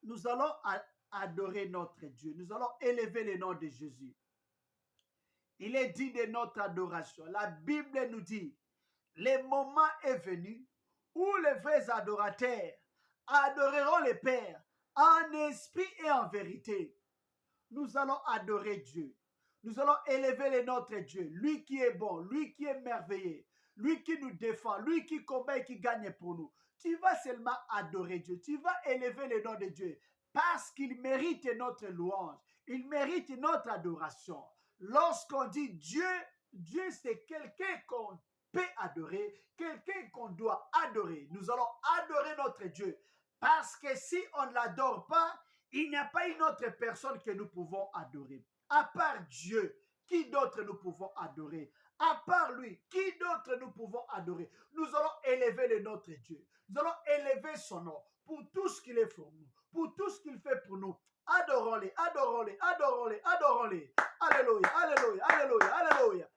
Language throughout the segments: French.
nous allons adorer notre Dieu. Nous allons élever le nom de Jésus. Il est dit de notre adoration. La Bible nous dit, le moment est venu où les vrais adorateurs adoreront le Père en esprit et en vérité. Nous allons adorer Dieu. Nous allons élever le notre Dieu, lui qui est bon, lui qui est merveilleux, lui qui nous défend, lui qui combat et qui gagne pour nous. Tu vas seulement adorer Dieu, tu vas élever le nom de Dieu parce qu'il mérite notre louange, il mérite notre adoration. Lorsqu'on dit Dieu, Dieu c'est quelqu'un qu'on peut adorer, quelqu'un qu'on doit adorer. Nous allons adorer notre Dieu parce que si on ne l'adore pas, il n'y a pas une autre personne que nous pouvons adorer. À part Dieu, qui d'autre nous pouvons adorer? À part lui, qui d'autre nous pouvons adorer? Nous allons élever le notre Dieu. Nous allons élever son nom pour tout ce qu'il est pour nous, pour tout ce qu'il fait pour nous. Adorons-les, adorons-les, adorons-les, adorons-les. Alléluia, alléluia, alléluia, alléluia.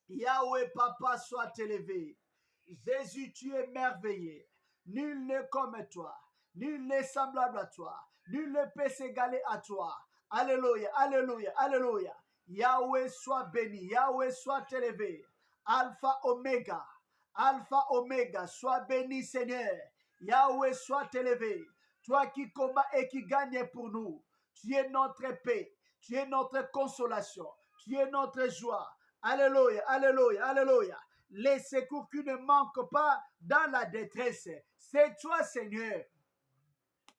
Yahweh, Papa, soit élevé. Jésus, tu es merveilleux. Nul n'est comme toi. Nul n'est semblable à toi. Nul ne peut s'égaler à toi. Alléluia, alléluia, alléluia. Yahweh soit béni, Yahweh soit élevé. Alpha, Oméga, sois béni Seigneur. Yahweh soit élevé. Toi qui combats et qui gagnes pour nous. Tu es notre paix, tu es notre consolation, tu es notre joie. Alléluia, alléluia, alléluia. Les secours qui ne manquent pas dans la détresse. C'est toi Seigneur.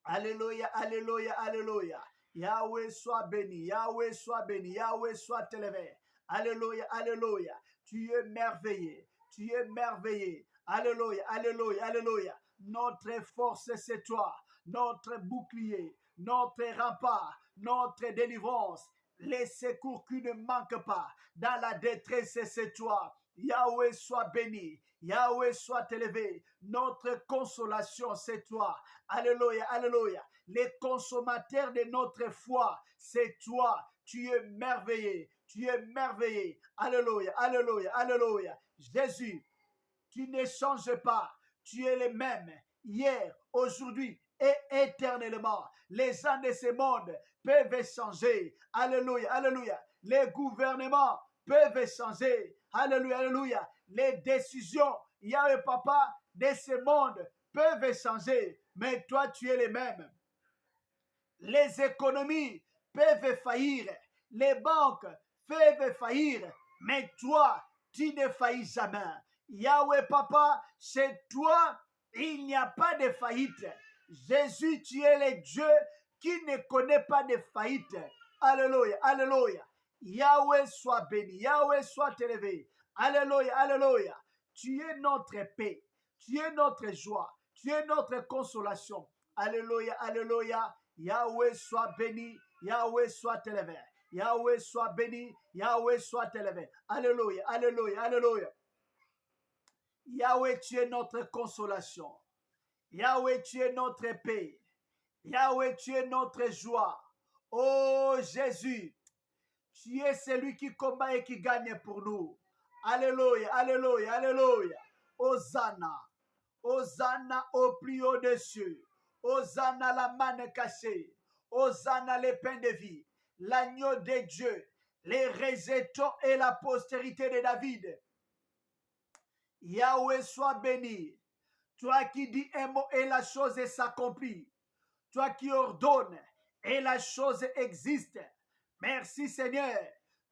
Alléluia, alléluia, alléluia. Yahweh soit béni, Yahweh soit béni, Yahweh soit élevé. Alléluia, alléluia. Tu es merveilleux, tu es merveilleux. Alléluia, alléluia, alléluia. Notre force, c'est toi. Notre bouclier, notre rempart, notre délivrance. Les secours qui ne manquent pas. Dans la détresse, c'est toi. Yahweh soit béni, Yahweh soit élevé. Notre consolation, c'est toi. Alléluia, alléluia. Les consommateurs de notre foi, c'est toi. Tu es merveilleux, tu es merveilleux. Alléluia, alléluia, alléluia. Jésus, tu ne changes pas. Tu es le même hier, aujourd'hui et éternellement. Les gens de ce monde peuvent changer. Alléluia, alléluia. Les gouvernements peuvent changer. Alléluia, alléluia. Les décisions, Yahweh Papa, de ce monde peuvent changer. Mais toi, tu es le même. Les économies peuvent faillir. Les banques peuvent faillir. Mais toi, tu ne faillis jamais. Yahweh Papa, c'est toi, il n'y a pas de faillite. Jésus, tu es le Dieu qui ne connaît pas de faillite. Alléluia, alléluia. Yahweh soit béni, Yahweh soit élevé. Alléluia, alléluia. Tu es notre paix, tu es notre joie, tu es notre consolation. Alléluia, alléluia. Yahweh soit béni, Yahweh soit élevé. Yahweh soit béni, Yahweh soit élevé. Alléluia, alléluia, alléluia. Yahweh, tu es notre consolation. Yahweh, tu es notre paix. Yahweh, tu es notre joie. Oh Jésus, tu es celui qui combat et qui gagne pour nous. Alléluia, alléluia, alléluia. Hosanna, Hosanna au plus haut des cieux. Hosanna la manne cachée. Hosanna les pains de vie. L'agneau de Dieu. Les rejetons et la postérité de David. Yahweh soit béni. Toi qui dis un mot et la chose s'accomplit. Toi qui ordonnes et la chose existe. Merci Seigneur.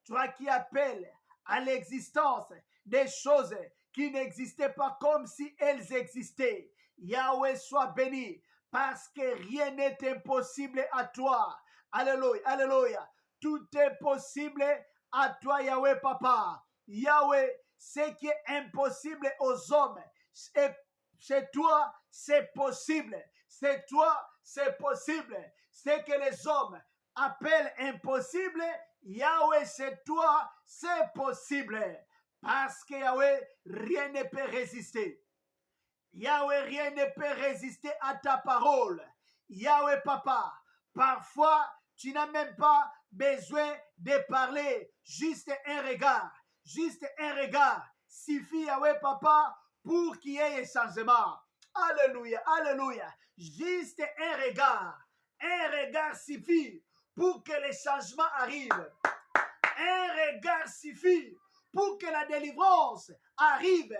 Toi qui appelles à l'existence des choses qui n'existaient pas comme si elles existaient. Yahweh soit béni parce que rien n'est impossible à toi. Alléluia, alléluia. Tout est possible à toi Yahweh Papa. Yahweh, ce qui est impossible aux hommes, chez toi, c'est possible. C'est toi, c'est possible. Ce que les hommes appellent impossible, Yahweh, c'est toi, c'est possible. Parce que Yahweh, rien ne peut résister. Yahweh, rien ne peut résister à ta parole. Yahweh, Papa, parfois, tu n'as même pas besoin de parler. Juste un regard suffit, Yahweh, Papa, pour qu'il y ait un changement. Alléluia, alléluia. Juste un regard. Un regard suffit pour que les changements arrivent. Un regard suffit pour que la délivrance arrive.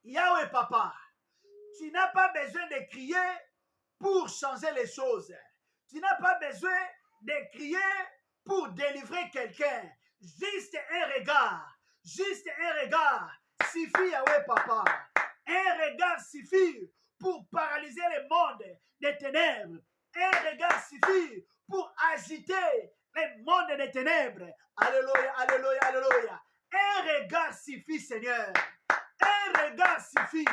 Yahweh Papa, tu n'as pas besoin de crier pour changer les choses. Tu n'as pas besoin de crier pour délivrer quelqu'un. Juste un regard suffit, Yahweh Papa. Un regard suffit pour paralyser le monde des ténèbres. Un regard suffit pour agiter le monde des ténèbres. Alléluia, alléluia, alléluia. Un regard suffit, Seigneur. Un regard suffit.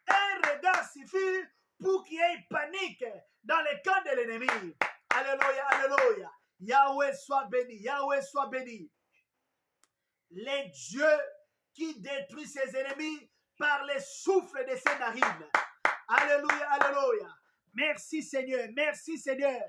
Un regard suffit pour qu'il y ait panique dans le camp de l'ennemi. Alléluia, alléluia. Yahweh soit béni, Yahweh soit béni. Les dieux qui détruit ses ennemis par le souffle de ses narines. Alléluia, alléluia. Merci Seigneur, merci Seigneur.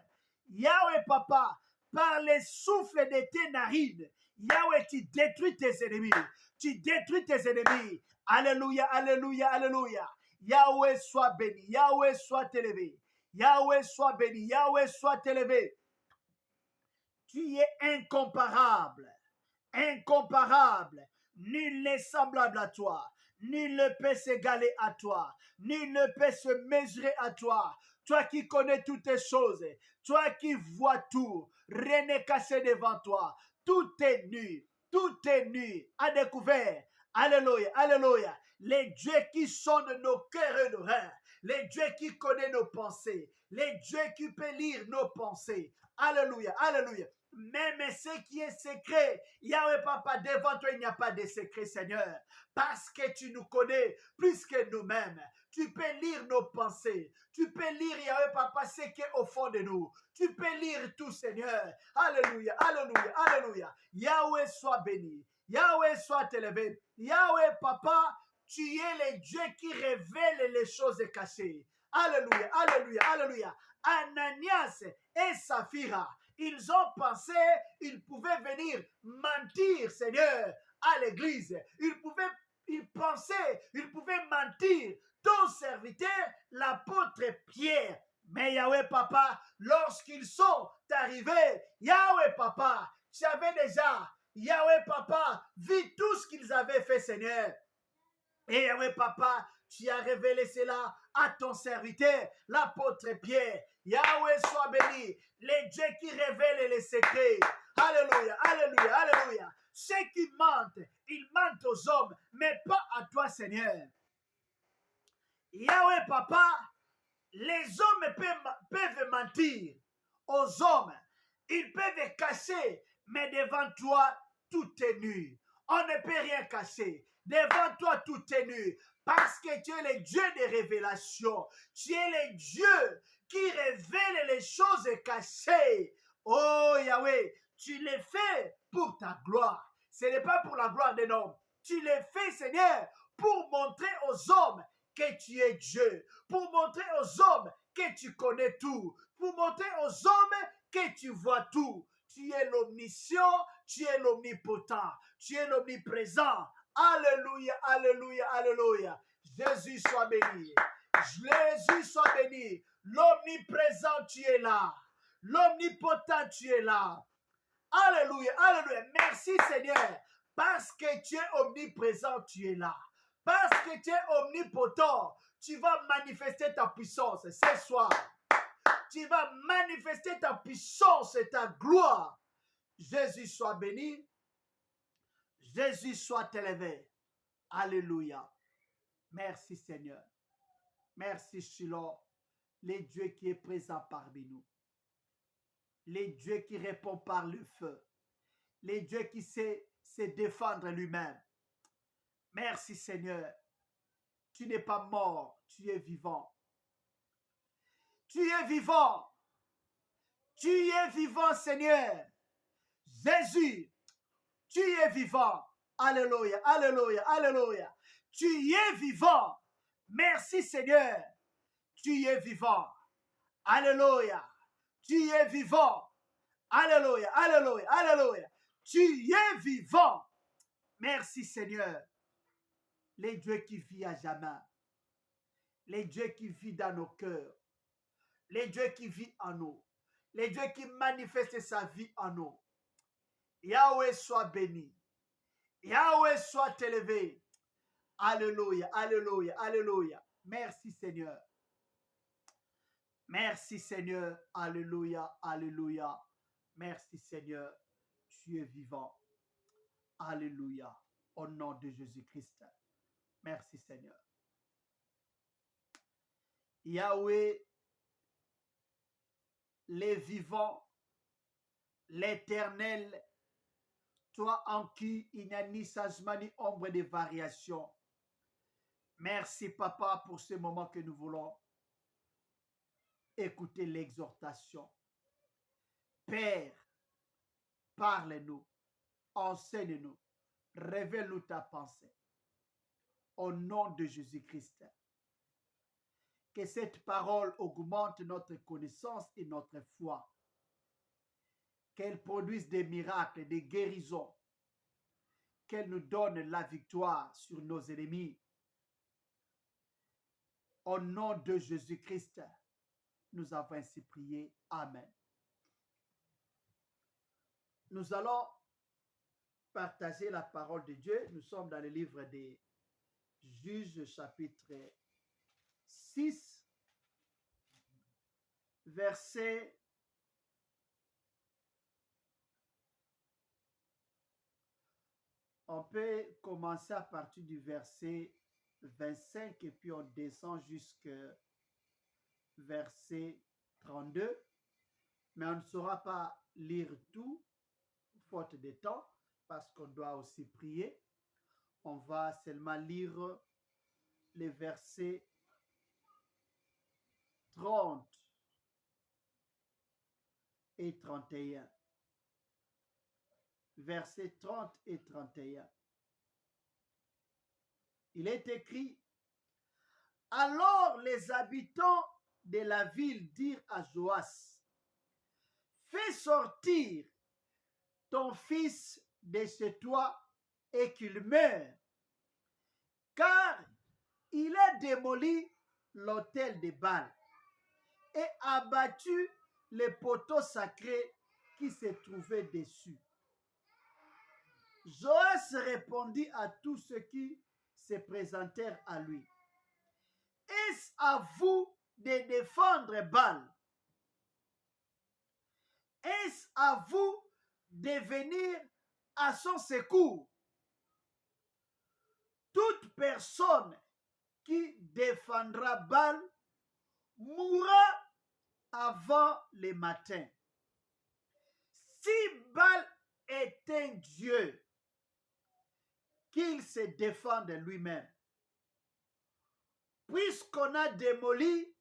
Yahweh Papa, par le souffle de tes narines, Yahweh, tu détruis tes ennemis. Tu détruis tes ennemis. Alléluia, alléluia, alléluia. Yahweh soit béni, Yahweh soit élevé. Yahweh soit béni, Yahweh soit élevé. Tu es incomparable, incomparable. Nul n'est semblable à toi. Nul ne peut s'égaler à toi. Nul ne peut se mesurer à toi. Toi qui connais toutes les choses. Toi qui vois tout. Rien n'est caché devant toi. Tout est nu. Tout est nu. À découvert. Alléluia. Alléluia. Les dieux qui sondent nos cœurs et nos reins. Les dieux qui connaissent nos pensées. Les dieux qui peuvent lire nos pensées. Alléluia. Alléluia. Même ce qui est secret, Yahweh Papa, devant toi, il n'y a pas de secret, Seigneur. Parce que tu nous connais plus que nous-mêmes. Tu peux lire nos pensées. Tu peux lire, Yahweh Papa, ce qui est au fond de nous. Tu peux lire tout, Seigneur. Alléluia, alléluia, alléluia. Yahweh soit béni. Yahweh soit élevé. Yahweh Papa, tu es le Dieu qui révèle les choses cachées. Alléluia, alléluia, alléluia. Ananias et Saphira, ils ont pensé, ils pouvaient venir mentir, Seigneur, à l'église. Ils pensaient, ils pouvaient mentir. Ton serviteur, l'apôtre Pierre. Mais Yahweh Papa, lorsqu'ils sont arrivés, Yahweh Papa, tu avais déjà, Yahweh Papa, vu tout ce qu'ils avaient fait, Seigneur. Et Yahweh Papa, tu as révélé cela à ton serviteur, l'apôtre Pierre. Yahweh soit béni, les dieux qui révèlent les secrets. Alléluia, alléluia, alléluia. Ceux qui mentent, ils mentent aux hommes, mais pas à toi, Seigneur. Yahweh Papa, les hommes peuvent mentir aux hommes. Ils peuvent cacher, mais devant toi, tout est nu. On ne peut rien cacher. Devant toi, tout est nu. Parce que tu es le Dieu des révélations. Tu es le Dieu qui révèle les choses cachées. Oh Yahweh, tu les fais pour ta gloire. Ce n'est pas pour la gloire des hommes. Tu les fais, Seigneur, pour montrer aux hommes que tu es Dieu. Pour montrer aux hommes que tu connais tout. Pour montrer aux hommes que tu vois tout. Tu es l'omniscient, tu es l'omnipotent, tu es l'omniprésent. Alléluia, alléluia, alléluia. Jésus soit béni. Jésus soit béni. L'omniprésent, tu es là. L'omnipotent, tu es là. Alléluia, alléluia. Merci Seigneur. Parce que tu es omniprésent, tu es là. Parce que tu es omnipotent, tu vas manifester ta puissance ce soir. Tu vas manifester ta puissance et ta gloire. Jésus soit béni. Jésus soit élevé. Alléluia. Merci Seigneur. Merci Shiloh, le Dieu qui est présent parmi nous. Le Dieu qui répond par le feu. Le Dieu qui sait se défendre lui-même. Merci Seigneur. Tu n'es pas mort, tu es vivant. Tu es vivant. Tu es vivant Seigneur. Jésus, tu es vivant. Alléluia, alléluia, alléluia. Tu es vivant. Merci Seigneur. Tu es vivant. Alléluia. Tu es vivant. Alléluia, alléluia, alléluia. Tu es vivant. Merci Seigneur. Les dieux qui vit à jamais. Les dieux qui vit dans nos cœurs. le Dieu qui vit en nous, le Dieu qui manifeste sa vie en nous. Yahweh soit béni. Yahweh soit élevé. Alléluia, alléluia, alléluia. Merci Seigneur. Merci Seigneur. Alléluia, alléluia. Merci Seigneur. Tu es vivant. Alléluia. Au nom de Jésus-Christ. Merci Seigneur. Yahweh, les vivants, l'Éternel, toi en qui il n'y a ni changement ni ombre de variation. Merci Papa pour ce moment que nous voulons écouter l'exhortation. Père, parle-nous, enseigne-nous, révèle-nous ta pensée. Au nom de Jésus-Christ. Que cette parole augmente notre connaissance et notre foi. Qu'elle produise des miracles, des guérisons. Qu'elle nous donne la victoire sur nos ennemis. Au nom de Jésus-Christ, nous avons ainsi prié. Amen. Nous allons partager la parole de Dieu. Nous sommes dans le livre des Juges, chapitre 6, verset 'On peut commencer à partir du verset 25 et puis on descend jusqu'au verset 32. Mais on ne saura pas lire tout, faute de temps, parce qu'on doit aussi prier. On va seulement lire les versets 30 et 31. Versets 30 et 31. Il est écrit: Alors les habitants de la ville dirent à Joas: Fais sortir ton fils de chez toi et qu'il meure, car il a démoli l'autel de Baal et abattu les poteaux sacrés qui se trouvaient dessus. Joas répondit à tous ceux qui se présentèrent à lui: Est-ce à vous de défendre Baal? Est-ce à vous de venir à son secours? Toute personne qui défendra Baal mourra avant le matin. Si Baal est un Dieu, qu'il se défende lui-même, puisqu'on a démoli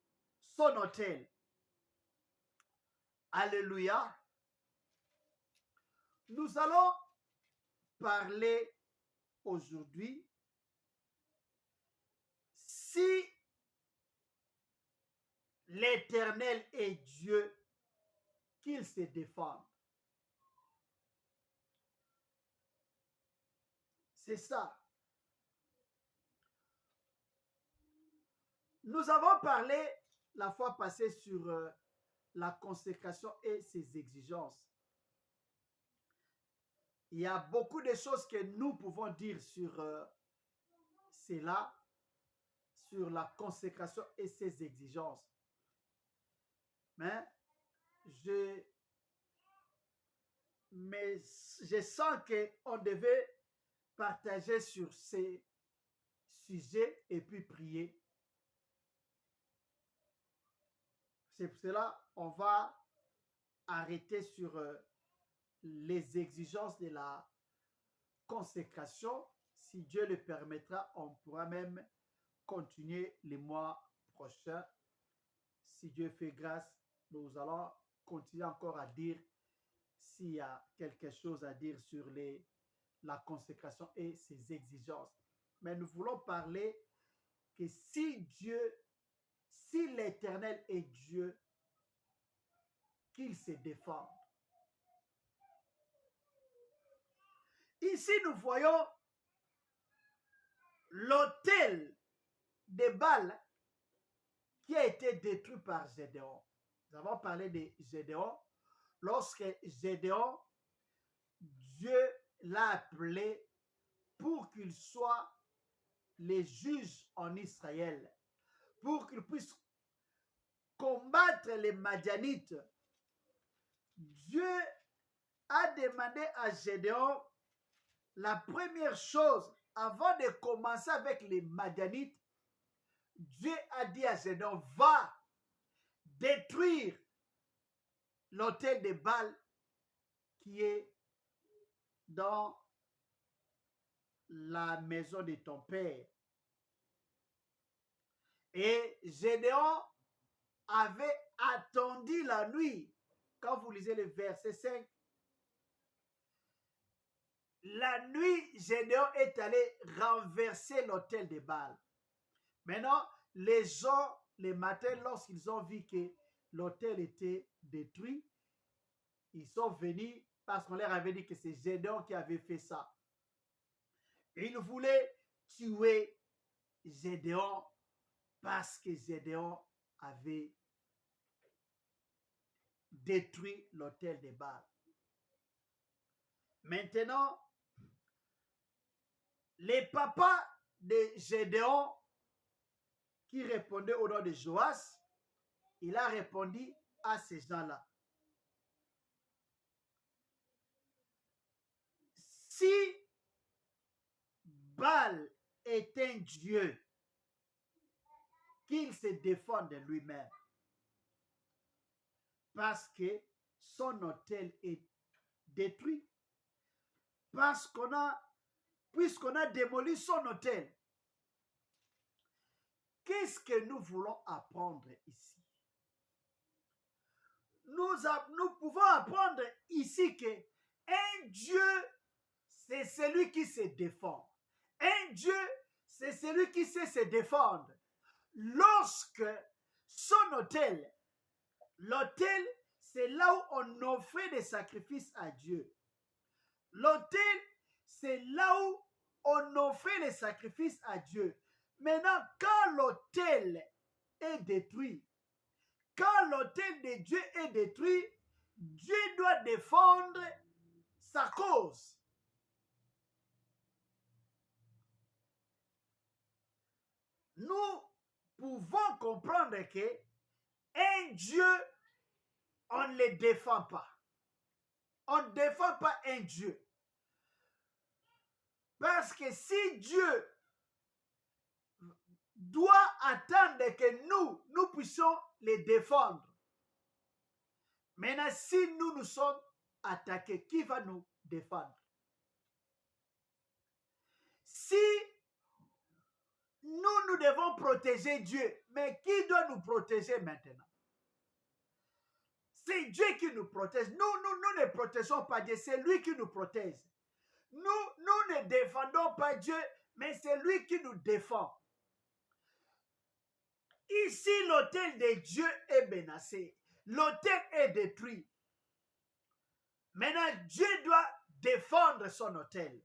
son autel. Alléluia. Nous allons parler aujourd'hui si l'Éternel est Dieu, qu'il se défende. C'est ça. Nous avons parlé la fois passée sur la consécration et ses exigences. Il y a beaucoup de choses que nous pouvons dire sur cela, sur la consécration et ses exigences. Mais je sens qu'on devait partager sur ces sujets et puis prier. C'est pour cela qu'on va arrêter sur les exigences de la consécration. Si Dieu le permettra, on pourra même continuer les mois prochains. Si Dieu fait grâce, nous allons continuer encore à dire s'il y a quelque chose à dire sur la consécration et ses exigences. Mais nous voulons parler que si l'Éternel est Dieu, qu'il se défende. Ici, nous voyons l'autel de Baal qui a été détruit par Gédéon. Nous avons parlé de Gédéon. Lorsque Gédéon, Dieu l'a appelé pour qu'il soit le juge en Israël, pour qu'il puisse combattre les Madianites. Dieu a demandé à Gédéon la première chose, avant de commencer avec les Madianites, Dieu a dit à Gédéon, va détruire l'autel de Baal qui est dans la maison de ton père. Et Gédéon avait attendu la nuit. Quand vous lisez le verset 5, la nuit, Gédéon est allé renverser l'autel de Baal. Maintenant, les gens, les matins, lorsqu'ils ont vu que l'autel était détruit, ils sont venus parce qu'on leur avait dit que c'est Gédéon qui avait fait ça. Ils voulaient tuer Gédéon parce que Gédéon avait détruit l'autel de Baal. Maintenant, les papas de Gédéon qui répondaient au nom de Joas, il a répondu à ces gens-là. Si Baal est un dieu, qu'il se défende de lui-même, parce que son autel est détruit, puisqu'on a démoli son autel. Qu'est-ce que nous voulons apprendre ici? Nous pouvons apprendre ici que un Dieu, c'est celui qui se défend. Un Dieu, c'est celui qui sait se défendre. Lorsque son autel, l'autel, c'est là où on offrait des sacrifices à Dieu. L'autel, c'est là où on offrait les sacrifices à Dieu. Maintenant, quand l'autel est détruit, quand l'autel de Dieu est détruit, Dieu doit défendre sa cause. Nous pouvons comprendre que un Dieu, on ne le défend pas. On ne défend pas un Dieu. Parce que si Dieu doit attendre que nous puissions les défendre, maintenant si nous sommes attaqués, qui va nous défendre? Si nous devons protéger Dieu, mais qui doit nous protéger maintenant? C'est Dieu qui nous protège. Nous ne protégeons pas Dieu, c'est lui qui nous protège. Nous ne défendons pas Dieu, mais c'est lui qui nous défend. Ici, l'autel de Dieu est menacé. L'autel est détruit. Maintenant, Dieu doit défendre son autel.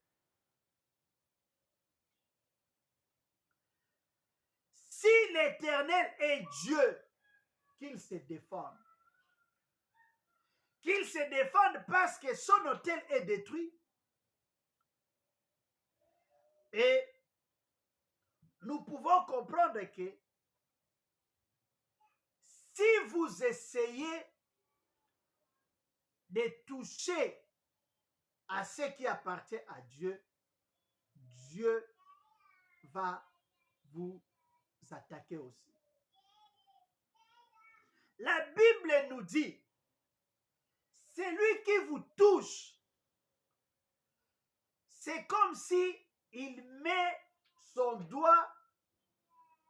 Si l'Éternel est Dieu, qu'il se défende. Qu'il se défende parce que son autel est détruit. Et nous pouvons comprendre que si vous essayez de toucher à ce qui appartient à Dieu, Dieu va vous attaquer aussi. La Bible nous dit, celui qui vous touche, c'est comme si il met son doigt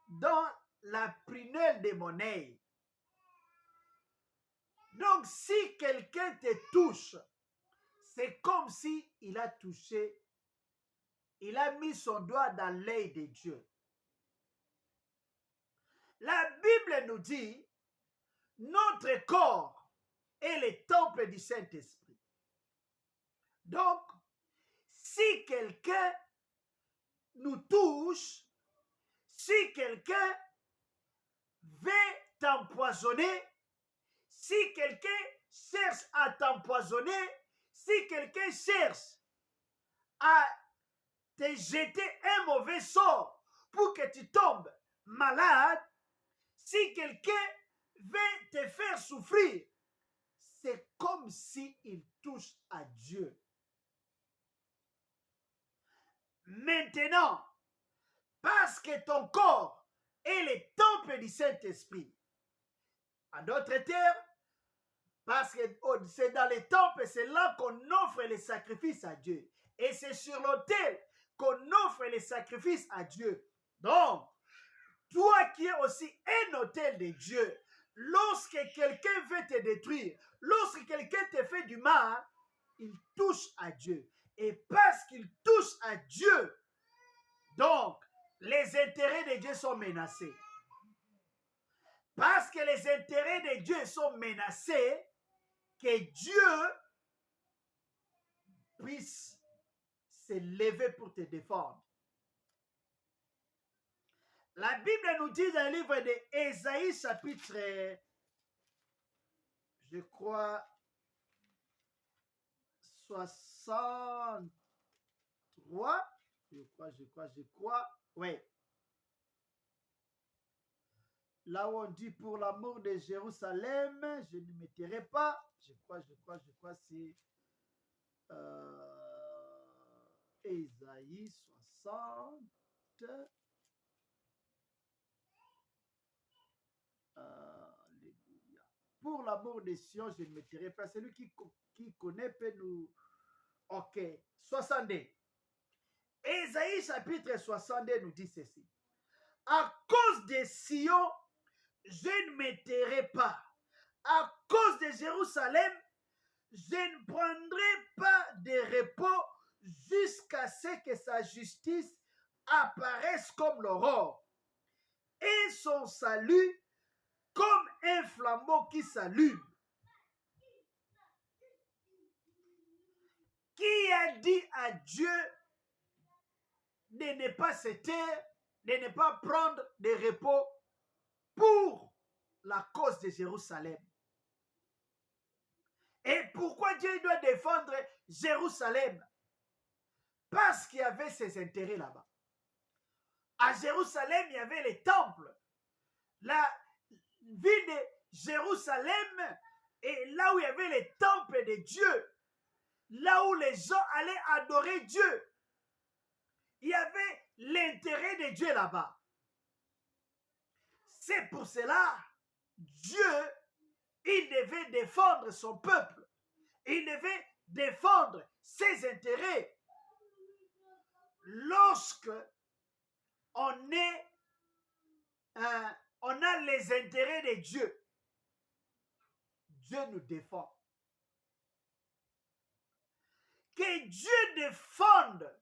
dans la prunelle de mon œil. Donc, si quelqu'un te touche, c'est comme si il a touché, il a mis son doigt dans l'œil de Dieu. La Bible nous dit, notre corps est le temple du Saint-Esprit. Donc, si quelqu'un nous touche, si quelqu'un veut t'empoisonner, empoisonné, si quelqu'un cherche à te jeter un mauvais sort pour que tu tombes malade, si quelqu'un veut te faire souffrir, c'est comme s'il touche à Dieu. Maintenant, parce que ton corps est le temple du Saint-Esprit, en d'autres termes, parce que c'est dans les temples, c'est là qu'on offre les sacrifices à Dieu. Et c'est sur l'autel qu'on offre les sacrifices à Dieu. Donc, toi qui es aussi un autel de Dieu, lorsque quelqu'un veut te détruire, lorsque quelqu'un te fait du mal, il touche à Dieu. Et parce qu'il touche à Dieu, donc, les intérêts de Dieu sont menacés. Parce que les intérêts de Dieu sont menacés, que Dieu puisse se lever pour te défendre. La Bible nous dit dans le livre d'Ésaïe, chapitre, je crois, 63, je crois, oui. Là où on dit pour l'amour de Jérusalem, je ne me tairai pas. Je crois, c'est Ésaïe 60. Alléluia. Pour l'amour de Sion, je ne me tairai pas. Celui qui connaît peut nous... Ok, 62. Ésaïe chapitre 62 nous dit ceci. À cause de Sion, je ne me tairai pas. À cause de Jérusalem, je ne prendrai pas de repos jusqu'à ce que sa justice apparaisse comme l'aurore et son salut comme un flambeau qui s'allume. Qui a dit à Dieu de ne pas se taire, de ne pas prendre de repos pour la cause de Jérusalem? Et pourquoi Dieu doit défendre Jérusalem? Parce qu'il y avait ses intérêts là-bas. À Jérusalem, il y avait les temples. La ville de Jérusalem est là où il y avait les temples de Dieu. Là où les gens allaient adorer Dieu. Il y avait l'intérêt de Dieu là-bas. C'est pour cela, Dieu, il devait défendre son peuple. Il devait défendre ses intérêts. Lorsque on a les intérêts de Dieu, Dieu nous défend. Que Dieu défende,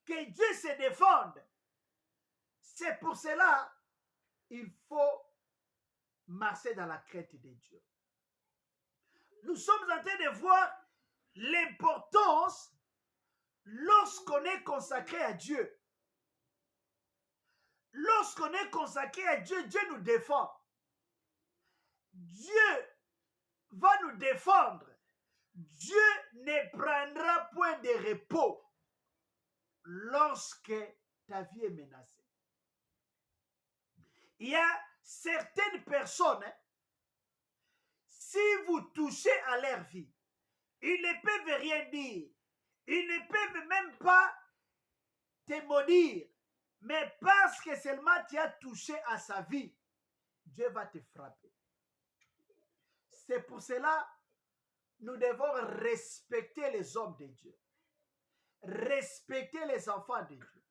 que Dieu se défende. C'est pour cela il faut marcher dans la crainte de Dieu. Nous sommes en train de voir l'importance lorsqu'on est consacré à Dieu. Lorsqu'on est consacré à Dieu, Dieu nous défend. Dieu va nous défendre. Dieu ne prendra point de repos lorsque ta vie est menacée. Il y a certaines personnes, si vous touchez à leur vie, ils ne peuvent rien dire. Ils ne peuvent même pas te maudire. Mais parce que seulement tu as touché à sa vie, Dieu va te frapper. C'est pour cela nous devons respecter les hommes de Dieu. Respecter les enfants de Dieu.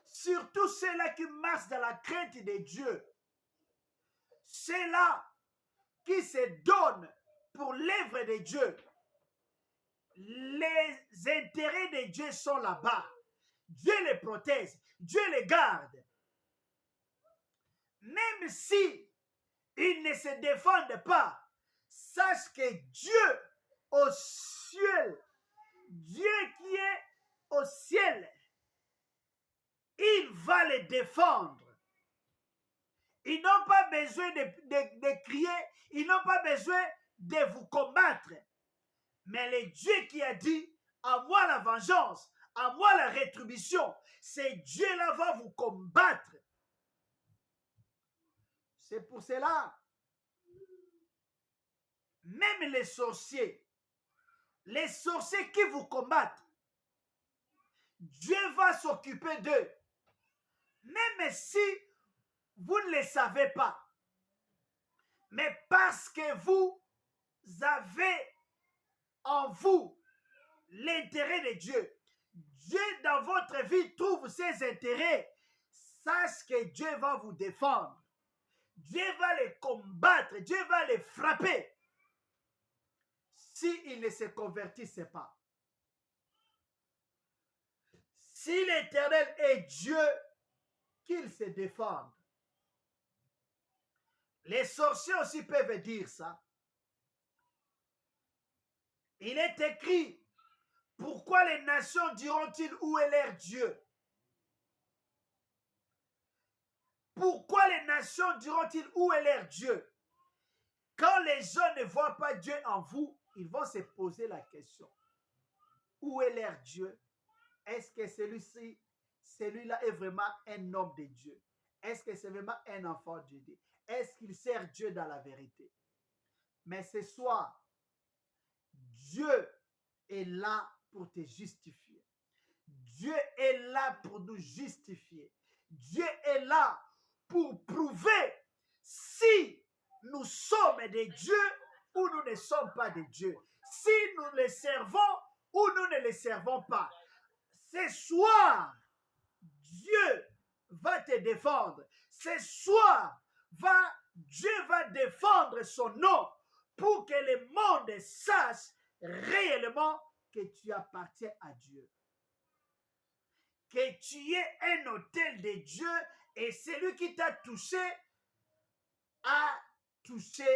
Surtout ceux-là qui marchent dans la crainte de Dieu. Ceux-là qui se donnent pour l'œuvre de Dieu. Les intérêts de Dieu sont là-bas. Dieu les protège. Dieu les garde. Même si ils ne se défendent pas, sache que Dieu au ciel, Dieu qui est au ciel, il va les défendre. Ils n'ont pas besoin de crier, ils n'ont pas besoin de vous combattre. Mais le Dieu qui a dit, à moi la vengeance, à moi la rétribution, c'est Dieu-là va vous combattre. C'est pour cela, même les sorciers qui vous combattent, Dieu va s'occuper d'eux. Même si vous ne le savez pas. Mais parce que vous avez en vous l'intérêt de Dieu. Dieu dans votre vie trouve ses intérêts. Sache que Dieu va vous défendre. Dieu va les combattre. Dieu va les frapper. S'ils ne se convertissent pas. Si l'Éternel est Dieu, qu'il se défende. Les sorciers aussi peuvent dire ça. Il est écrit, pourquoi les nations diront-ils où est leur Dieu? Pourquoi les nations diront-ils où est leur Dieu? Quand les gens ne voient pas Dieu en vous, ils vont se poser la question. Où est leur Dieu? Est-ce que celui-là est vraiment un homme de Dieu? Est-ce que c'est vraiment un enfant de Dieu? Est-ce qu'il sert Dieu dans la vérité? Mais ce soir, Dieu est là pour te justifier. Dieu est là pour nous justifier. Dieu est là pour prouver si nous sommes des dieux ou nous ne sommes pas des dieux. Si nous les servons ou nous ne les servons pas. Ce soir, Dieu va te défendre. Ce soir, Dieu va défendre son nom pour que le monde sache réellement que tu appartiens à Dieu. Que tu es un autel de Dieu et celui qui t'a touché a touché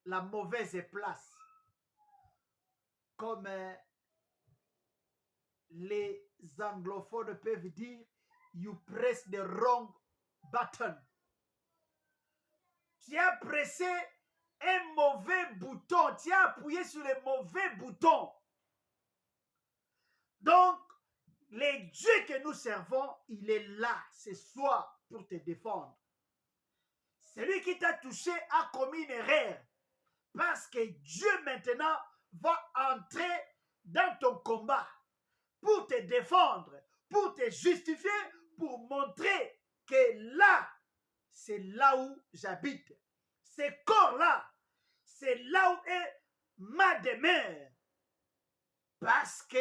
la mauvaise place. Comme les anglophones peuvent dire, you press the wrong button. Tu as pressé un mauvais bouton, tu as appuyé sur le mauvais bouton. Donc, le Dieu que nous servons, il est là ce soir pour te défendre. Celui qui t'a touché a commis une erreur parce que Dieu maintenant va entrer dans ton combat pour te défendre, pour te justifier, pour montrer que là, c'est là où j'habite. Ce corps-là, c'est là où est ma demeure. Parce que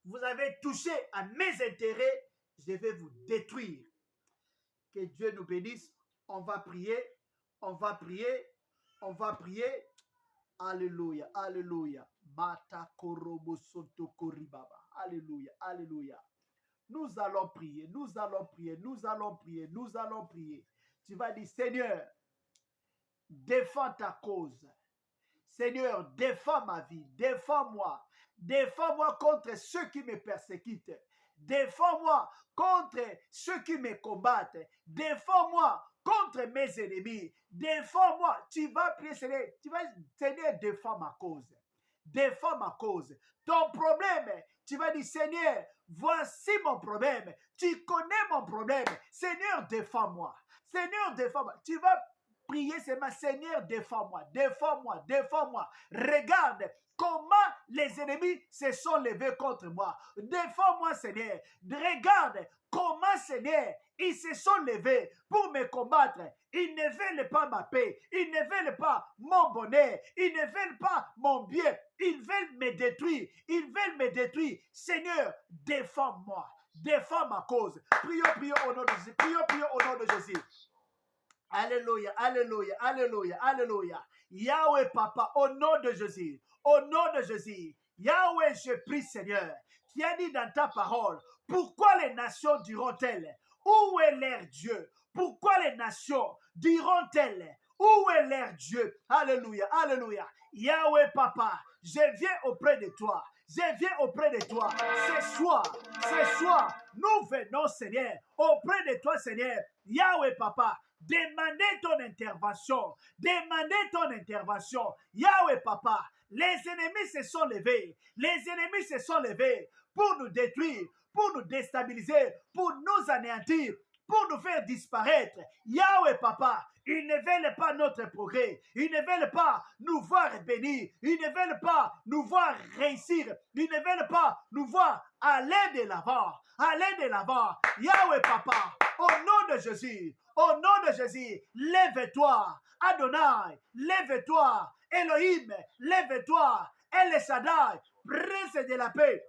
vous avez touché à mes intérêts, je vais vous détruire. Que Dieu nous bénisse. On va prier, on va prier, on va prier. Alléluia, alléluia. Mata korobo soto koribaba. Alléluia, alléluia. Nous allons prier, nous allons prier, nous allons prier, nous allons prier. Tu vas dire, Seigneur, défends ta cause. Seigneur, défends ma vie, défends-moi. Défends-moi contre ceux qui me persécutent. Défends-moi contre ceux qui me combattent. Défends-moi contre mes ennemis. Défends-moi. Tu vas prier, Seigneur. Tu vas, Seigneur, défends ma cause. Défends ma cause. Ton problème, tu vas dire, Seigneur, voici mon problème. Tu connais mon problème. Seigneur, défends-moi. Seigneur, défends-moi. Tu vas prier, c'est ma Seigneur, défends-moi, défends-moi, défends-moi. Regarde comment les ennemis se sont levés contre moi. Défends-moi, Seigneur. Regarde comment, Seigneur, ils se sont levés pour me combattre. Ils ne veulent pas ma paix. Ils ne veulent pas mon bonheur. Ils ne veulent pas mon bien. Ils veulent me détruire. Ils veulent me détruire. Seigneur, défends-moi. Défends ma cause. Prions, prions au nom de Jésus. Prions, prions au nom de Jésus. Alléluia, alléluia, alléluia, alléluia. Yahweh, Papa, au nom de Jésus, au nom de Jésus, Yahweh, je prie, Seigneur, tu as dit dans ta parole, pourquoi les nations diront-elles, où est leur Dieu? Pourquoi les nations diront-elles, où est leur Dieu? Alléluia, alléluia. Yahweh, Papa, je viens auprès de toi. Je viens auprès de toi. Ce soir, nous venons, Seigneur, auprès de toi, Seigneur. Yahweh, Papa, Demandez ton intervention. Demandez ton intervention. Yahweh Papa, les ennemis se sont levés. Les ennemis se sont levés pour nous détruire, pour nous déstabiliser, pour nous anéantir, pour nous faire disparaître. Yahweh Papa, ils ne veulent pas notre progrès. Ils ne veulent pas nous voir bénis. Ils ne veulent pas nous voir réussir. Ils ne veulent pas nous voir aller de l'avant. Aller de l'avant. Yahweh Papa, au nom de Jésus, au nom de Jésus, lève-toi. Adonai, lève-toi. Elohim, lève-toi. El Shaddai, prince de la paix.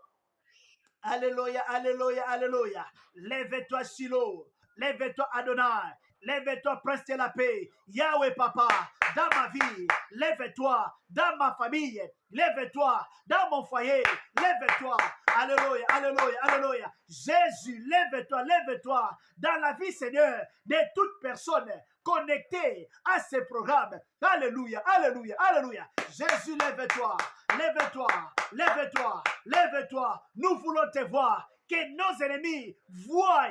Alléluia, alléluia, alléluia. Lève-toi, Shiloh. Lève-toi, Adonai. Lève-toi, prince de la paix. Yahweh Papa, dans ma vie. Lève-toi, dans ma famille. Lève-toi, dans mon foyer. Lève-toi. Alléluia, alléluia, alléluia. Jésus, lève-toi, lève-toi. Dans la vie, Seigneur, de toute personne connectée à ce programme. Alléluia, alléluia, alléluia. Jésus, lève-toi, lève-toi, lève-toi, lève-toi. Nous voulons te voir. Que nos ennemis voient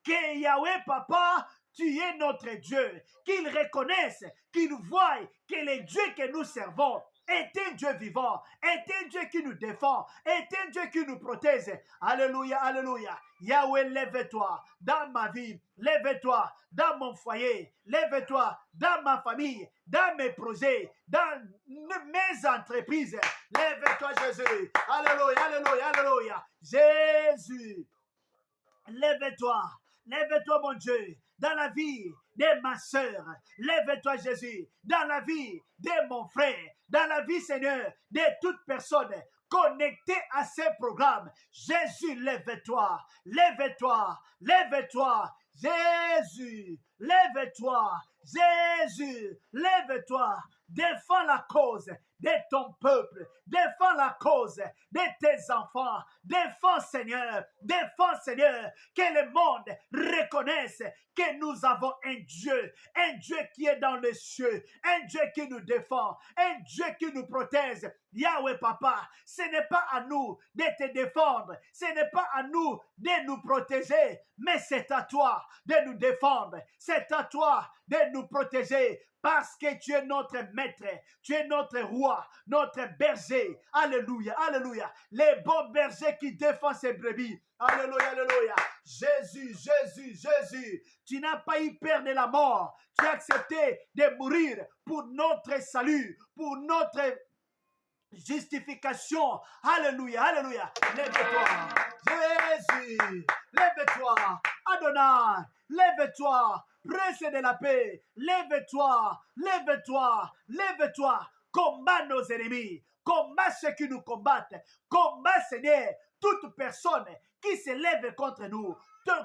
que Yahweh Papa, tu es notre Dieu. Qu'ils reconnaissent, qu'ils voient que le Dieu que nous servons est un Dieu vivant, est un Dieu qui nous défend, est un Dieu qui nous protège. Alléluia, alléluia. Yahweh, lève-toi dans ma vie, lève-toi dans mon foyer, lève-toi dans ma famille, dans mes projets, dans mes entreprises. Lève-toi, Jésus. Alléluia, alléluia, alléluia. Jésus, lève-toi. Lève-toi, mon Dieu, dans la vie de ma soeur. Lève-toi, Jésus, dans la vie de mon frère, dans la vie, Seigneur, de toute personne connectée à ces programmes. Jésus, lève-toi, lève-toi, lève-toi. Jésus, lève-toi. Jésus, lève-toi. Défends la cause de ton peuple. Défends la cause de tes enfants. Défends, Seigneur. Défends, Seigneur. Que le monde reconnaisse que nous avons un Dieu qui est dans les cieux, un Dieu qui nous défend, un Dieu qui nous protège. Yahweh Papa, ce n'est pas à nous de te défendre, ce n'est pas à nous de nous protéger, mais c'est à toi de nous défendre, c'est à toi de nous protéger, parce que tu es notre maître, tu es notre roi, notre berger. Alléluia, alléluia. Les bons bergers qui défendent ses brebis. Alléluia, alléluia. Jésus, Jésus, Jésus. Tu n'as pas eu peur de la mort. Tu as accepté de mourir pour notre salut, pour notre justification. Alléluia, alléluia. Lève-toi. Jésus, lève-toi. Adonai, lève-toi. Prince de la paix, lève-toi, lève-toi, lève-toi. Combat nos ennemis, combat ceux qui nous combattent, combat, Seigneur, toute personne qui se lève contre nous.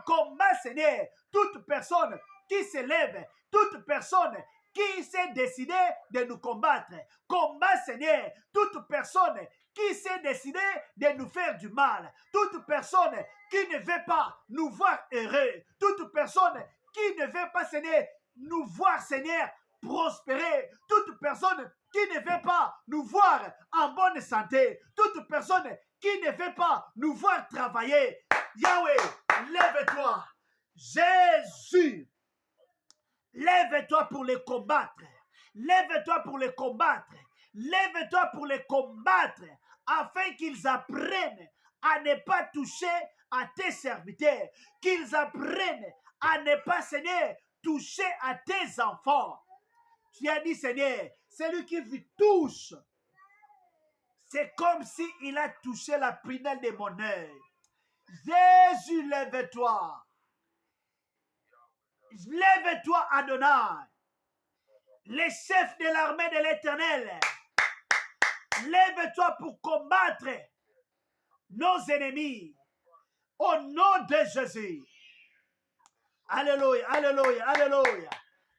Combat, Seigneur, toute personne qui se lève, toute personne qui s'est décidé de nous combattre. Combat, Seigneur, toute personne qui s'est décidé de nous faire du mal. Toute personne qui ne veut pas nous voir heureux. Toute personne qui ne veut pas, Seigneur, nous voir, Seigneur, prospérer. Toute personne qui ne veut pas nous voir en bonne santé. Toute personne qui ne veut pas nous voir travailler. Yahweh, lève-toi. Jésus, lève-toi pour les combattre. Lève-toi pour les combattre. Lève-toi pour les combattre afin qu'ils apprennent à ne pas toucher à tes serviteurs. Qu'ils apprennent à ne pas, Seigneur, toucher à tes enfants. Tu as dit, Seigneur, celui qui vous touche, c'est comme s'il a touché la prunelle de mon œil. Jésus, lève-toi. Lève-toi, Adonai, les chefs de l'armée de l'Éternel. Lève-toi pour combattre nos ennemis au nom de Jésus. Alléluia, alléluia, alléluia.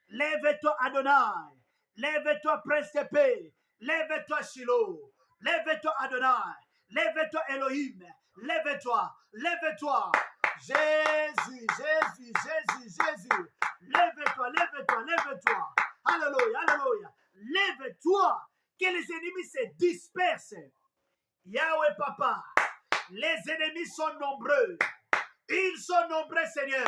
Lève-toi, Adonai. Lève-toi, Prince de paix. Lève-toi, Shiloh. Lève-toi, Adonai. Lève-toi, Elohim. Lève-toi, lève-toi. Jésus, Jésus, Jésus, Jésus. Lève-toi, lève-toi, lève-toi. Alléluia, alléluia. Lève-toi, que les ennemis se dispersent. Yahweh Papa, les ennemis sont nombreux. Ils sont nombreux, Seigneur.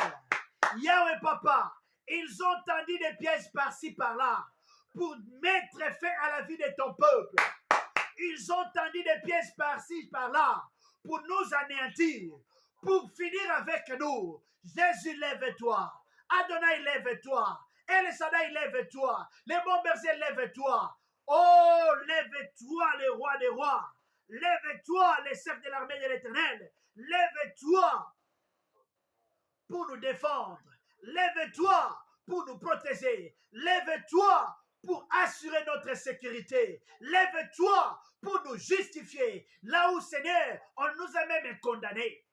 Yahweh Papa, Ils ont tendu des pièges par-ci, par-là pour mettre fin à la vie de ton peuple. Ils ont tendu des pièges par-ci, par-là pour nous anéantir, pour finir avec nous. Jésus, lève-toi. Adonai, lève-toi. El Shaddai, lève-toi. Les bons bergers, lève-toi. Oh, lève-toi, le roi des rois. Lève-toi, les chefs de l'armée de l'Éternel. Lève-toi pour nous défendre. Lève-toi pour nous protéger. Lève-toi pour assurer notre sécurité. Lève-toi pour nous justifier. Là où, Seigneur, on nous a même condamnés.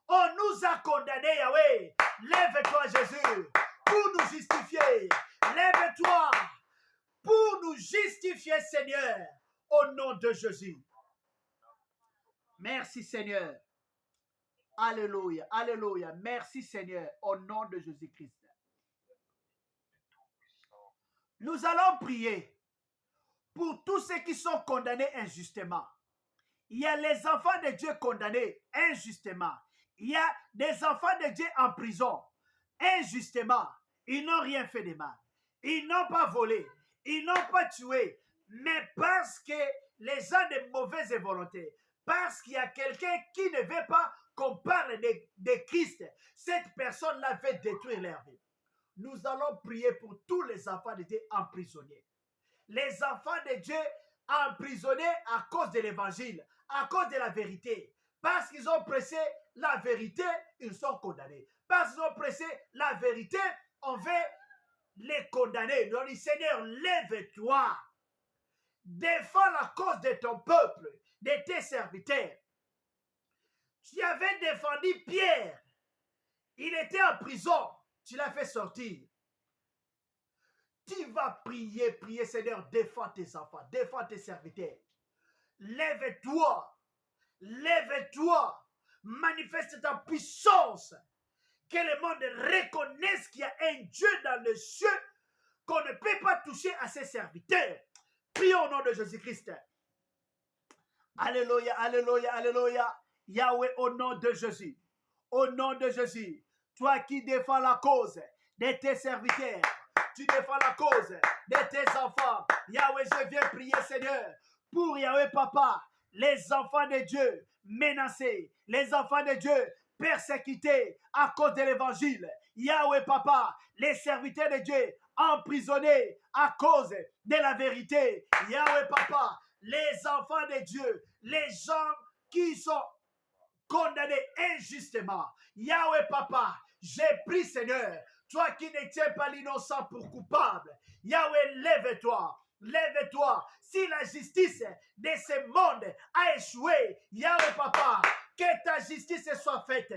On nous a condamnés, Yahweh. Lève-toi, Jésus, pour nous justifier. Lève-toi pour nous justifier, Seigneur, au nom de Jésus. Merci, Seigneur. Alléluia, alléluia. Merci, Seigneur, au nom de Jésus-Christ. Nous allons prier pour tous ceux qui sont condamnés injustement. Il y a les enfants de Dieu condamnés injustement. Il y a des enfants de Dieu en prison injustement. Ils n'ont rien fait de mal. Ils n'ont pas volé. Ils n'ont pas tué. Mais parce que les gens de mauvaise volonté, parce qu'il y a quelqu'un qui ne veut pas qu'on parle de Christ, cette personne-là veut détruire leur vie. Nous allons prier pour tous les enfants de Dieu emprisonnés. Les enfants de Dieu emprisonnés à cause de l'évangile, à cause de la vérité. Parce qu'ils ont pressé la vérité, ils sont condamnés. Parce qu'ils ont pressé la vérité, on veut les condamner. Nous dit, Seigneur, lève-toi. Défends la cause de ton peuple, de tes serviteurs. Tu avais défendu Pierre. Il était en prison. Tu l'as fait sortir. Tu vas prier, prier, Seigneur, défends tes enfants, défends tes serviteurs. Lève-toi, lève-toi, manifeste ta puissance. Que le monde reconnaisse qu'il y a un Dieu dans le ciel, qu'on ne peut pas toucher à ses serviteurs. Prions au nom de Jésus-Christ. Alléluia, alléluia, alléluia. Yahweh, au nom de Jésus. Au nom de Jésus. Toi qui défends la cause de tes serviteurs. Tu défends la cause de tes enfants. Yahweh, je viens prier, Seigneur, pour Yahweh, Papa, les enfants de Dieu menacés, les enfants de Dieu persécutés à cause de l'évangile. Yahweh, Papa, les serviteurs de Dieu emprisonnés à cause de la vérité. Yahweh, Papa, les enfants de Dieu, les gens qui sont condamnés injustement. Yahweh, Papa, j'ai pris, Seigneur, toi qui ne tiens pas l'innocent pour coupable. Yahweh, lève-toi. Lève-toi. Si la justice de ce monde a échoué, Yahweh, Papa, que ta justice soit faite.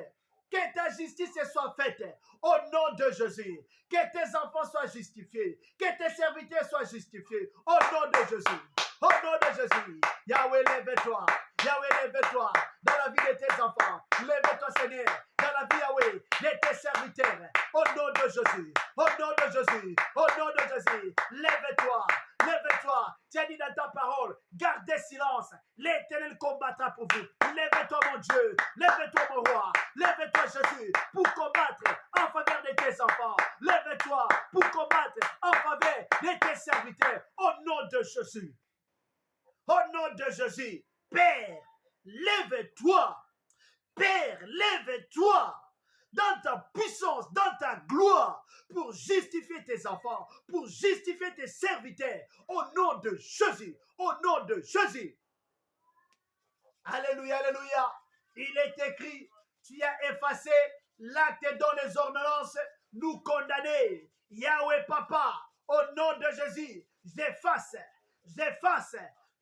Que ta justice soit faite au nom de Jésus. Que tes enfants soient justifiés. Que tes serviteurs soient justifiés au nom de Jésus. Au nom de Jésus. Yahweh, lève-toi. Yahweh, lève-toi dans la vie de tes enfants. Lève-toi, Seigneur, dans la vie, Yahweh, de tes serviteurs. Au nom de Jésus. Au nom de Jésus. Au nom de Jésus. Lève-toi. Lève-toi. Tu as dit dans ta parole, gardez silence. L'Éternel combattra pour vous. Lève-toi, mon Dieu. Lève-toi, mon roi. Lève-toi, Jésus, pour combattre en faveur de tes enfants. Lève-toi pour combattre en faveur de tes serviteurs. Au nom de Jésus. Au nom de Jésus. Père, lève-toi. Père, lève-toi dans ta puissance, dans ta gloire, pour justifier tes enfants, pour justifier tes serviteurs, au nom de Jésus, au nom de Jésus. Alléluia, alléluia. Il est écrit, tu as effacé l'acte dont les ordonnances nous condamnaient. Yahweh, Papa, au nom de Jésus, j'efface,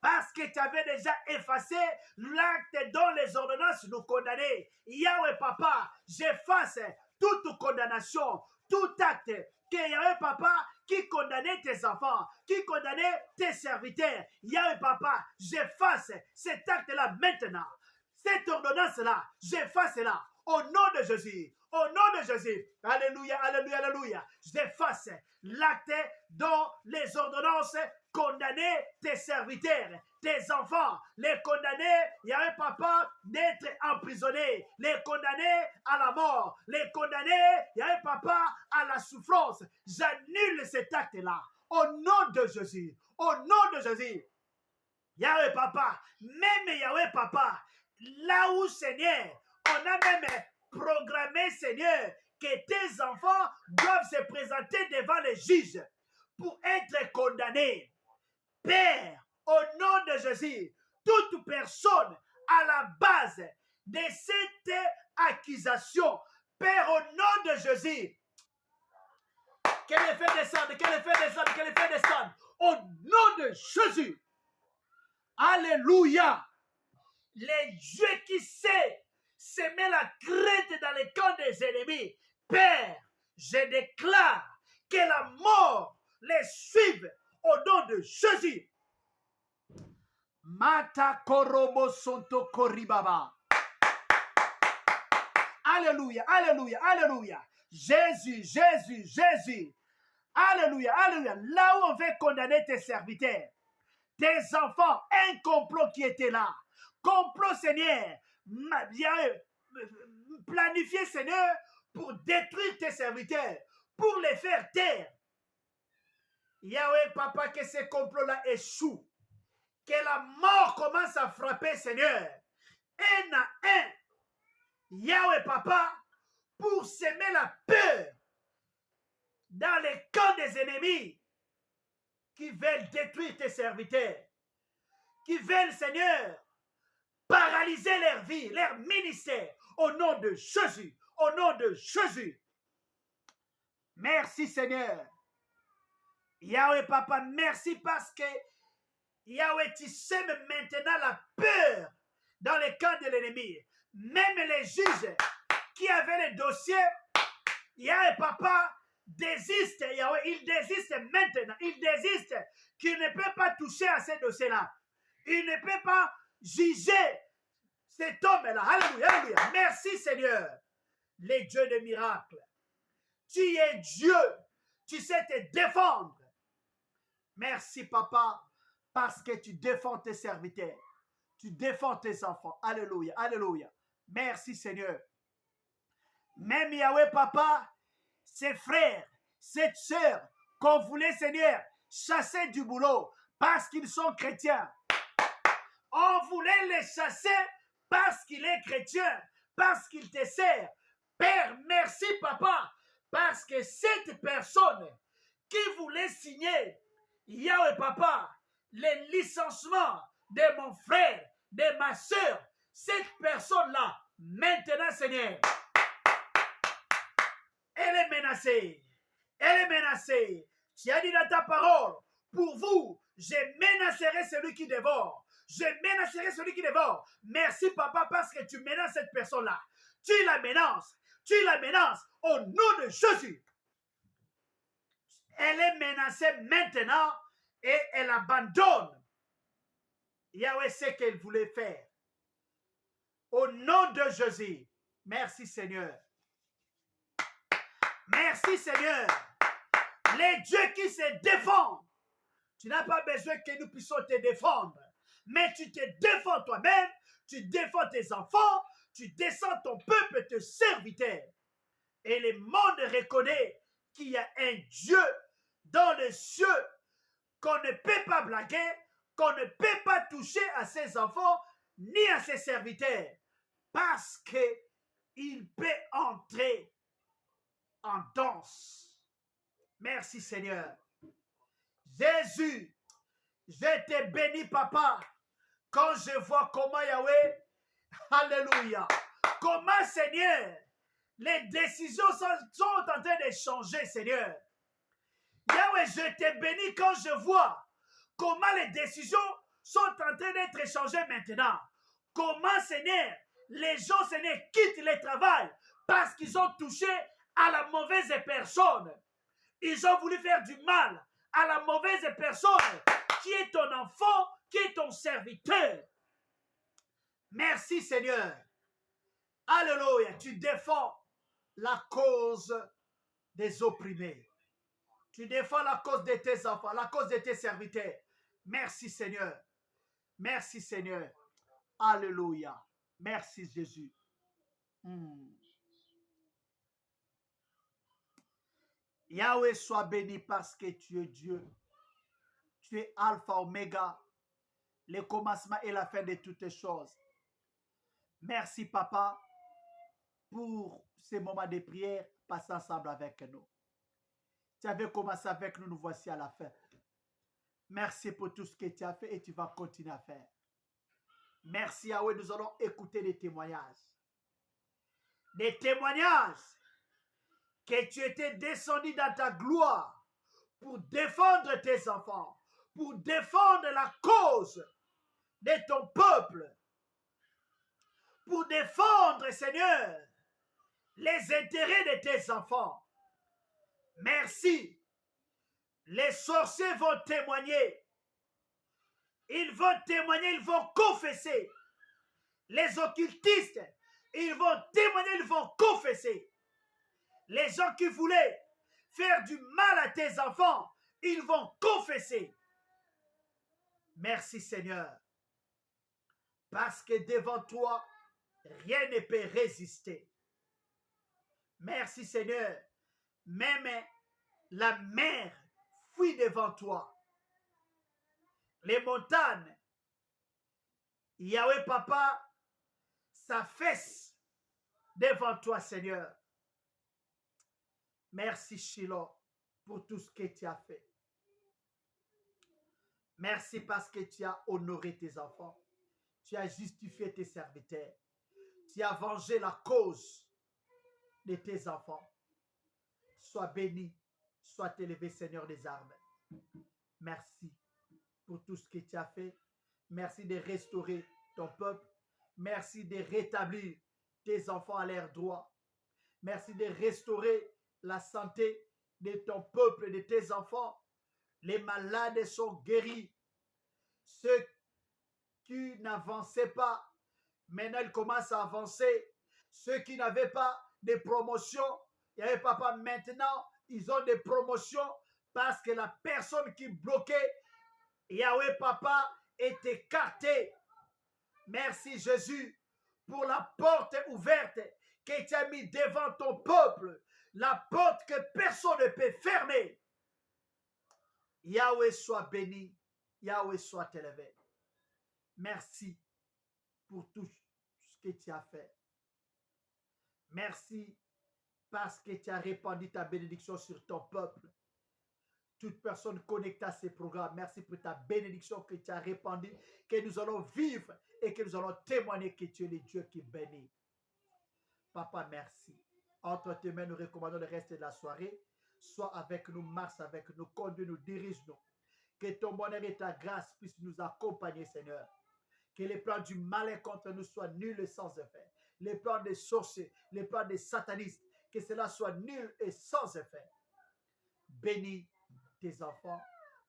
parce que tu avais déjà effacé l'acte dont les ordonnances nous condamnaient. Yahweh, Papa, j'efface toute condamnation, tout acte que Yahweh, Papa, qui condamnait tes enfants, qui condamnait tes serviteurs. Yahweh, Papa, j'efface cet acte-là maintenant. Cette ordonnance-là, j'efface-la au nom de Jésus. Au nom de Jésus. Alléluia, alléluia, alléluia. J'efface l'acte dont les ordonnances condamner tes serviteurs, tes enfants, les condamner, Yahweh Papa, d'être emprisonnés, les condamner à la mort, les condamner, Yahweh Papa, à la souffrance. J'annule cet acte-là. Au nom de Jésus. Au nom de Jésus. Yahweh Papa, même Yahweh Papa, là où Seigneur, on a même programmé Seigneur que tes enfants doivent se présenter devant les juges pour être condamnés. Père, au nom de Jésus, toute personne à la base de cette accusation, Père, au nom de Jésus, qu'elle est fait descendre, qu'elle est fait descendre, qu'elle est fait descendre, au nom de Jésus. Alléluia. Les dieux qui sait semer la crainte dans les camps des ennemis. Père, je déclare que la mort les suive au nom de Jésus. Mata korobo sonto koribaba. Alléluia, alléluia, alléluia. Jésus, Jésus, Jésus. Alléluia, alléluia. Là où on veut condamner tes serviteurs, tes enfants, un complot qui était là. Complot, Seigneur, planifié, Seigneur, pour détruire tes serviteurs, pour les faire taire. Yahweh, Papa, que ces complots-là échouent. Que la mort commence à frapper, Seigneur, un à un. Yahweh, Papa, pour semer la peur dans les camps des ennemis qui veulent détruire tes serviteurs, qui veulent, Seigneur, paralyser leur vie, leur ministère, au nom de Jésus, au nom de Jésus. Merci, Seigneur. Yahweh, Papa, merci parce que Yahweh, tu sèmes maintenant la peur dans les camps de l'ennemi. Même les juges qui avaient les dossiers, Yahweh, Papa, désistent, Yahweh, ils désistent maintenant. Ils désistent qu'ils ne peuvent pas toucher à ces dossiers-là. Ils ne peuvent pas juger cet homme-là. Alléluia, alléluia. Merci, Seigneur, les dieux de miracles. Tu es Dieu. Tu sais te défendre. Merci, Papa, parce que tu défends tes serviteurs. Tu défends tes enfants. Alléluia, alléluia. Merci, Seigneur. Même Yahweh, Papa, ses frères, cette sœur qu'on voulait, Seigneur, chasser du boulot parce qu'ils sont chrétiens. On voulait les chasser parce qu'il est chrétien, parce qu'il te sert. Père, merci, Papa, parce que cette personne qui voulait signer, Yahweh, Papa, les licenciements de mon frère, de ma soeur, cette personne-là, maintenant, Seigneur, elle est menacée. Elle est menacée. Tu as dit dans ta parole, pour vous, je menacerai celui qui dévore. Je menacerai celui qui dévore. Merci, Papa, parce que tu menaces cette personne-là. Tu la menaces. Tu la menaces au nom de Jésus. Elle est menacée maintenant et elle abandonne. Yahweh sait qu'elle voulait faire. Au nom de Jésus. Merci, Seigneur. Merci, Seigneur. Les dieux qui se défendent. Tu n'as pas besoin que nous puissions te défendre. Mais tu te défends toi-même. Tu défends tes enfants. Tu descends ton peuple, tes serviteurs. Et le monde reconnaît qu'il y a un Dieu dans les cieux qu'on ne peut pas blaguer, qu'on ne peut pas toucher à ses enfants ni à ses serviteurs. Parce qu'il peut entrer en danse. Merci, Seigneur. Jésus, je te bénis, Papa, quand je vois comment Yahweh, alléluia, comment, Seigneur, les décisions sont en train de changer, Seigneur. Yahweh, je te bénis quand je vois comment les décisions sont en train d'être changées maintenant. Comment, Seigneur, les gens, Seigneur, quittent le travail parce qu'ils ont touché à la mauvaise personne. Ils ont voulu faire du mal à la mauvaise personne qui est ton enfant, qui est ton serviteur. Merci, Seigneur. Alléluia, tu défends la cause des opprimés. Tu défends la cause de tes enfants, la cause de tes serviteurs. Merci Seigneur. Merci Seigneur. Alléluia. Merci Jésus. Yahweh soit béni parce que tu es Dieu. Tu es Alpha, Oméga, le commencement et la fin de toutes choses. Merci Papa pour ces moments de prière passés ensemble avec nous. Tu avais commencé avec nous, nous voici à la fin. Merci pour tout ce que tu as fait et tu vas continuer à faire. Merci Yahweh, nous allons écouter des témoignages. Des témoignages que tu étais descendu dans ta gloire pour défendre tes enfants, pour défendre la cause de ton peuple, pour défendre, Seigneur, les intérêts de tes enfants. Merci. Les sorciers vont témoigner. Ils vont témoigner, ils vont confesser. Les occultistes, ils vont témoigner, ils vont confesser. Les gens qui voulaient faire du mal à tes enfants, ils vont confesser. Merci Seigneur. Parce que devant toi, rien ne peut résister. Merci Seigneur. Même la mer fuit devant toi. Les montagnes, Yahweh Papa, s'affaissent devant toi Seigneur. Merci Shiloh pour tout ce que tu as fait. Merci parce que tu as honoré tes enfants. Tu as justifié tes serviteurs. Tu as vengé la cause de tes enfants. Sois béni, sois élevé Seigneur des armées. Merci pour tout ce que tu as fait. Merci de restaurer ton peuple. Merci de rétablir tes enfants à l'air droit. Merci de restaurer la santé de ton peuple, de tes enfants. Les malades sont guéris. Ceux qui n'avançaient pas, maintenant ils commencent à avancer. Ceux qui n'avaient pas de promotion, il n'y avait pas maintenant, ils ont des promotions parce que la personne qui bloquait Yahweh Papa est écartée. Merci Jésus pour la porte ouverte que tu as mis devant ton peuple. La porte que personne ne peut fermer. Yahweh soit béni. Yahweh soit élevé. Merci pour tout ce que tu as fait. Merci parce que tu as répandu ta bénédiction sur ton peuple. Toute personne connectée à ces programmes, merci pour ta bénédiction que tu as répandue, que nous allons vivre et que nous allons témoigner que tu es le Dieu qui bénit. Papa, merci. Entre tes mains, nous recommandons le reste de la soirée. Sois avec nous, marche avec nous, conduis-nous, dirige-nous. Que ton bonheur et ta grâce puissent nous accompagner, Seigneur. Que les plans du malin contre nous soient nuls et sans effet. Les plans des sorciers, les plans des satanistes, que cela soit nul et sans effet. Bénis tes enfants.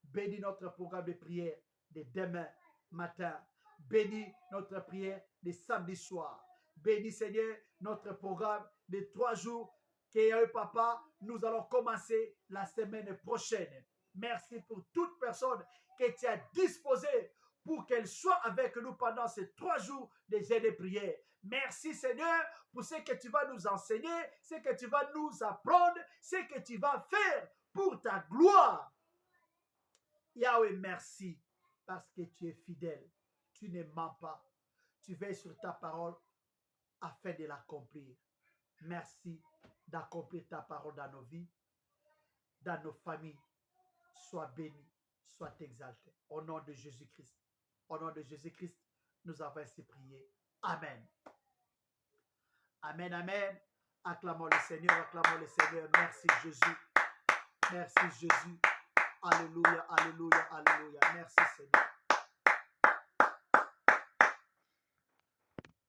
Bénis notre programme de prière de demain matin. Bénis notre prière de samedi soir. Bénis, Seigneur, notre programme de 3 jours que, Papa, nous allons commencer la semaine prochaine. Merci pour toute personne que tu as disposée pour qu'elle soit avec nous pendant ces 3 jours de jeûne et prière. Merci Seigneur pour ce que tu vas nous enseigner, ce que tu vas nous apprendre, ce que tu vas faire pour ta gloire. Yahweh, merci parce que tu es fidèle. Tu ne mens pas. Tu veilles sur ta parole afin de l'accomplir. Merci d'accomplir ta parole dans nos vies, dans nos familles. Sois béni, sois exalté. Au nom de Jésus-Christ. Au nom de Jésus-Christ, nous avons ainsi prié. Amen. Amen, amen. Acclamons le Seigneur, acclamons le Seigneur. Merci Jésus. Merci Jésus. Alléluia, alléluia, alléluia. Merci Seigneur.